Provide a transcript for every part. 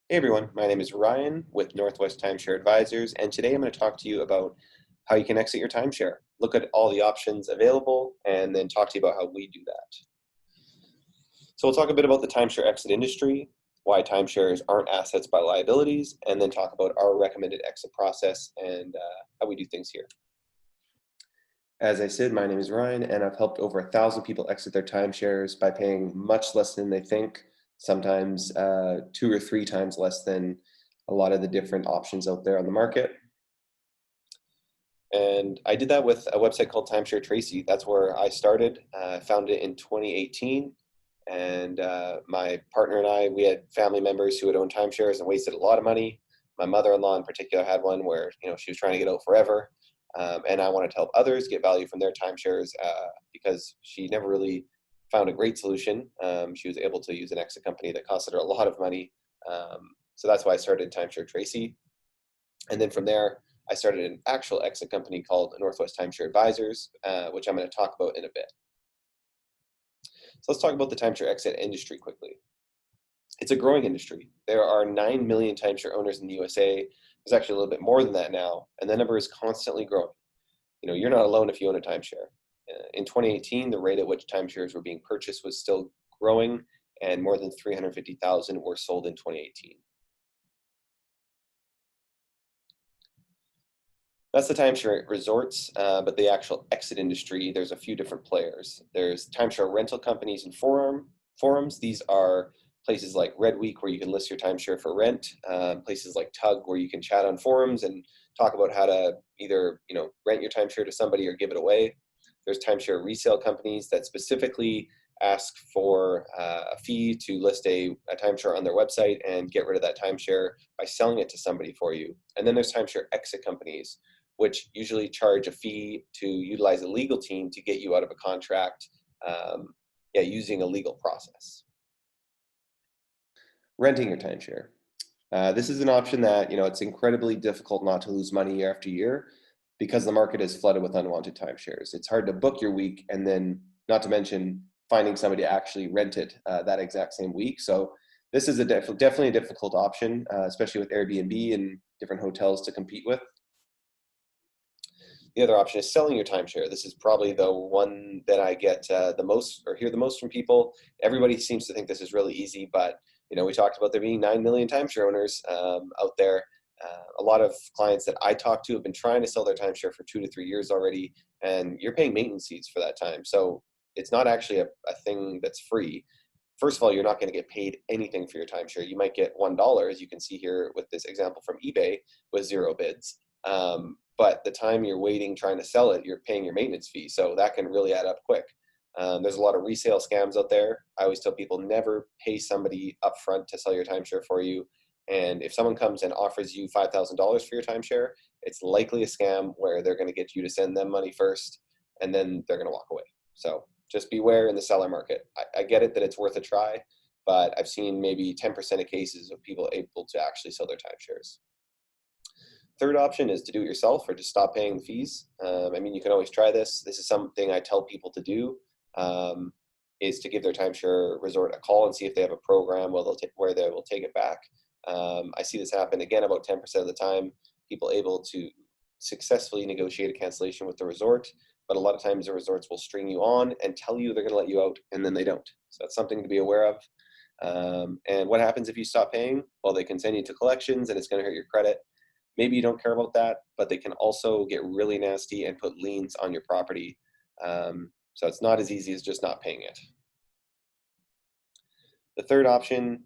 Hey everyone, my name is Ryan with Northwest Timeshare Advisors, and today I'm going to talk to you about how you can exit your timeshare. Look at all the options available, and then talk to you about how we do that. So we'll talk a bit about the timeshare exit industry, why timeshares aren't assets but liabilities, and then talk about our recommended exit process and how we do things here. As I said, my name is Ryan, and I've helped over 1,000 people exit their timeshares by paying much less than they think, sometimes 2 or 3 times less than a lot of the different options out there on the market. And I did that with a website called Timeshare Tracy. That's where I started. I founded it in 2018, and my partner and I, we had family members who had owned timeshares and wasted a lot of money. My mother-in-law in particular had one where she was trying to get out forever, and I wanted to help others get value from their timeshares because she never really found a great solution. She was able to use an exit company that costed her a lot of money. So that's why I started Timeshare Tracy. And then from there, I started an actual exit company called Northwest Timeshare Advisors, which I'm going to talk about in a bit. So let's talk about the timeshare exit industry quickly. It's a growing industry. There are 9 million timeshare owners in the USA. There's actually a little bit more than that now, and the number is constantly growing. You're not alone if you own a timeshare. In 2018, the rate at which timeshares were being purchased was still growing, and more than 350,000 were sold in 2018. That's the timeshare resorts, but the actual exit industry, there's a few different players. There's timeshare rental companies and forums. These are places like Red Week where you can list your timeshare for rent, places like Tug where you can chat on forums and talk about how to either rent your timeshare to somebody or give it away. There's timeshare resale companies that specifically ask for a fee to list a timeshare on their website and get rid of that timeshare by selling it to somebody for you. And then there's timeshare exit companies, which usually charge a fee to utilize a legal team to get you out of a contract, using a legal process. Renting your timeshare. This is an option that, it's incredibly difficult not to lose money year after year because the market is flooded with unwanted timeshares. It's hard to book your week and then, not to mention, finding somebody to actually rent it that exact same week. So this is definitely a difficult option, especially with Airbnb and different hotels to compete with. The other option is selling your timeshare. This is probably the one that I get the most or hear the most from people. Everybody seems to think this is really easy, but we talked about there being 9 million timeshare owners out there. A lot of clients that I talk to have been trying to sell their timeshare for 2 to 3 years already, and you're paying maintenance fees for that time. So it's not actually a thing that's free. First of all, you're not going to get paid anything for your timeshare. You might get $1, as you can see here with this example from eBay with 0 bids. But the time you're waiting trying to sell it, you're paying your maintenance fee. So that can really add up quick. There's a lot of resale scams out there. I always tell people never pay somebody upfront to sell your timeshare for you. And if someone comes and offers you $5,000 for your timeshare, it's likely a scam where they're going to get you to send them money first, and then they're going to walk away. So just beware in the seller market. I get it that it's worth a try, but I've seen maybe 10% of cases of people able to actually sell their timeshares. Third option is to do it yourself or just stop paying the fees. You can always try this. This is something I tell people to do, is to give their timeshare resort a call and see if they have a program where they will take it back. I see this happen, again, about 10% of the time, people able to successfully negotiate a cancellation with the resort, but a lot of times the resorts will string you on and tell you they're going to let you out, and then they don't. So that's something to be aware of. And what happens if you stop paying? Well, they can send you to collections, and it's going to hurt your credit. Maybe you don't care about that, but they can also get really nasty and put liens on your property. So it's not as easy as just not paying it. The third option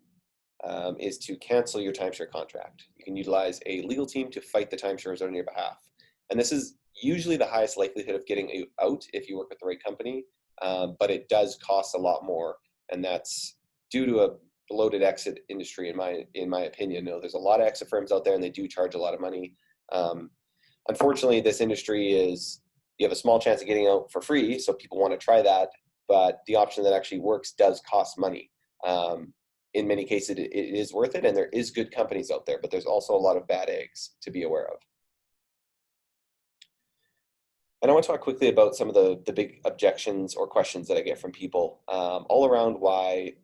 is to cancel your timeshare contract. You can utilize a legal team to fight the timeshares on your behalf. And this is usually the highest likelihood of getting you out if you work with the right company, but it does cost a lot more, and that's due to a bloated exit industry in my opinion. There's a lot of exit firms out there, and they do charge a lot of money. Unfortunately, this industry is, you have a small chance of getting out for free, so people want to try that, but the option that actually works does cost money. In many cases, it is worth it, and there is good companies out there, but there's also a lot of bad eggs to be aware of. And I want to talk quickly about some of the big objections or questions that I get from people all around why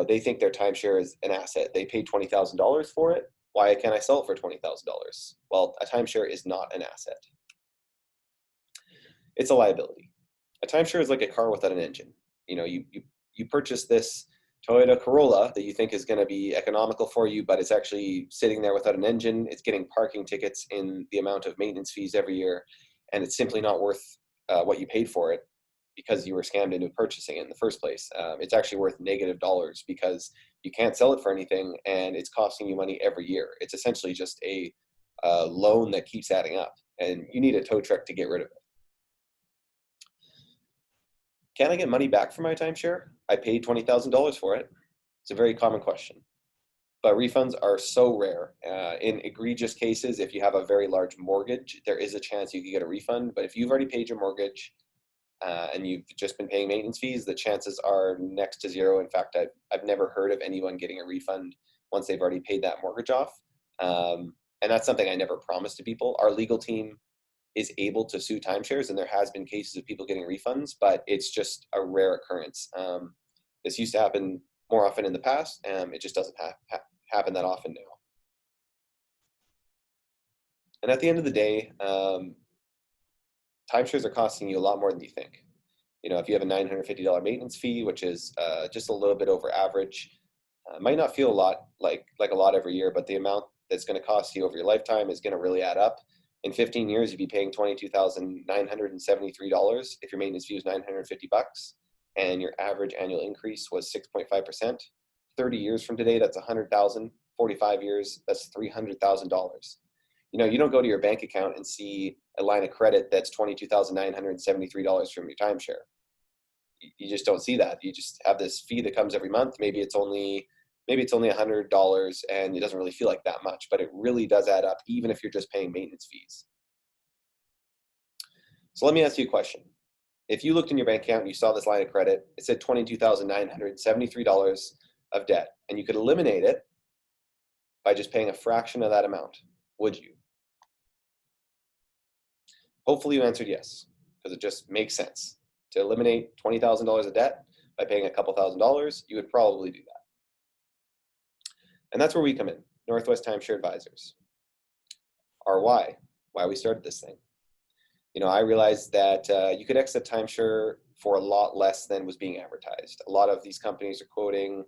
they think their timeshare is an asset. They paid $20,000 for it. Why can't I sell it for $20,000? Well, a timeshare is not an asset. It's a liability. A timeshare is like a car without an engine. You purchase this Toyota Corolla that you think is going to be economical for you, but it's actually sitting there without an engine. It's getting parking tickets in the amount of maintenance fees every year, and it's simply not worth what you paid for it because you were scammed into purchasing it in the first place. It's actually worth negative dollars because you can't sell it for anything, and it's costing you money every year. It's essentially just a loan that keeps adding up, and you need a tow truck to get rid of it. Can I get money back for my timeshare? I paid $20,000 for it. It's a very common question. But refunds are so rare. In egregious cases, if you have a very large mortgage, there is a chance you could get a refund. But if you've already paid your mortgage and you've just been paying maintenance fees, the chances are next to zero. In fact, I've never heard of anyone getting a refund once they've already paid that mortgage off. And that's something I never promise to people. Our legal team is able to sue timeshares, and there has been cases of people getting refunds, but it's just a rare occurrence. This used to happen more often in the past, and it just doesn't happen that often now. And at the end of the day, timeshares are costing you a lot more than you think. If you have a $950 maintenance fee, which is just a little bit over average, might not feel a lot like a lot every year, but the amount that's going to cost you over your lifetime is going to really add up. In 15 years, you'd be paying $22,973 if your maintenance fee was $950, and your average annual increase was 6.5%. 30 years from today, that's $100,000. 45 years, that's $300,000. You don't go to your bank account and see a line of credit that's $22,973 from your timeshare. You just don't see that. You just have this fee that comes every month. Maybe it's only $100, and it doesn't really feel like that much, but it really does add up, even if you're just paying maintenance fees. So let me ask you a question. If you looked in your bank account and you saw this line of credit, it said $22,973 of debt, and you could eliminate it by just paying a fraction of that amount, would you? Hopefully you answered yes, because it just makes sense. To eliminate $20,000 of debt by paying a couple $1,000s, you would probably do that. And that's where we come in, Northwest Timeshare Advisors. Our why we started this thing. I realized that you could exit timeshare for a lot less than was being advertised. A lot of these companies are quoting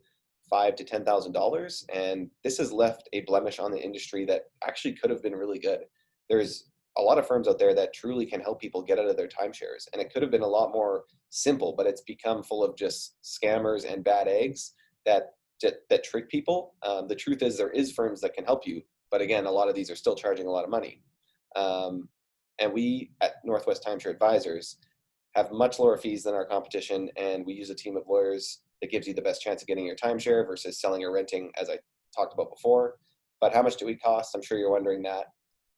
$5,000 to $10,000, and this has left a blemish on the industry that actually could have been really good. There's a lot of firms out there that truly can help people get out of their timeshares, and it could have been a lot more simple, but it's become full of just scammers and bad eggs that trick people. The truth is there is firms that can help you, but again, a lot of these are still charging a lot of money. And we at Northwest Timeshare Advisors have much lower fees than our competition, and we use a team of lawyers that gives you the best chance of getting your timeshare versus selling or renting, as I talked about before. But how much do we cost? I'm sure you're wondering that.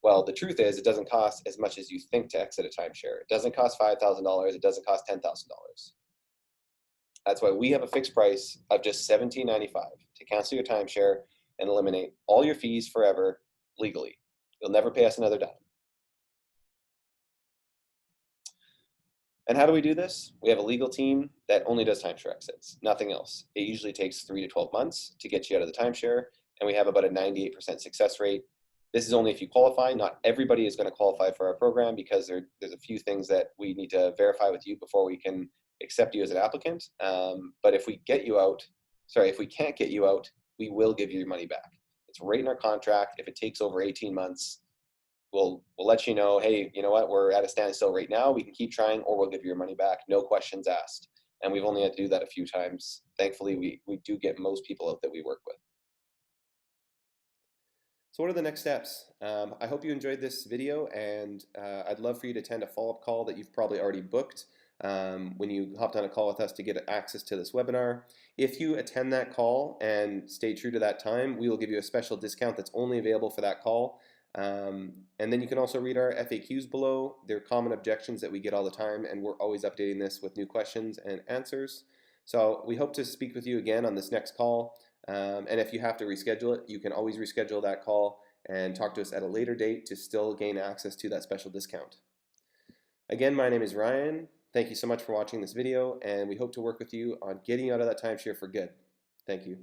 Well, the truth is it doesn't cost as much as you think to exit a timeshare. It doesn't cost $5,000. It doesn't cost $10,000. That's why we have a fixed price of just $17.95 to cancel your timeshare and eliminate all your fees forever legally. You'll never pay us another dime. And how do we do this? We have a legal team that only does timeshare exits, nothing else. It usually takes 3 to 12 months to get you out of the timeshare, and we have about a 98% success rate. This is only if you qualify. Not everybody is going to qualify for our program because there's a few things that we need to verify with you before we can accept you as an applicant. But if we can't get you out, we will give you your money back. It's right in our contract. If it takes over 18 months, we'll let you know, hey, you know what, we're at a standstill right now. We can keep trying, or we'll give you your money back. No questions asked. And we've only had to do that a few times. Thankfully, we do get most people out that we work with. So what are the next steps? I hope you enjoyed this video, and I'd love for you to attend a follow-up call that you've probably already booked when you hopped on a call with us to get access to this webinar. If you attend that call and stay true to that time, we will give you a special discount that's only available for that call. And then you can also read our FAQs below. They're common objections that we get all the time, and we're always updating this with new questions and answers. So we hope to speak with you again on this next call. And if you have to reschedule it, you can always reschedule that call and talk to us at a later date to still gain access to that special discount. Again, my name is Ryan. Thank you so much for watching this video, and we hope to work with you on getting you out of that timeshare for good. Thank you.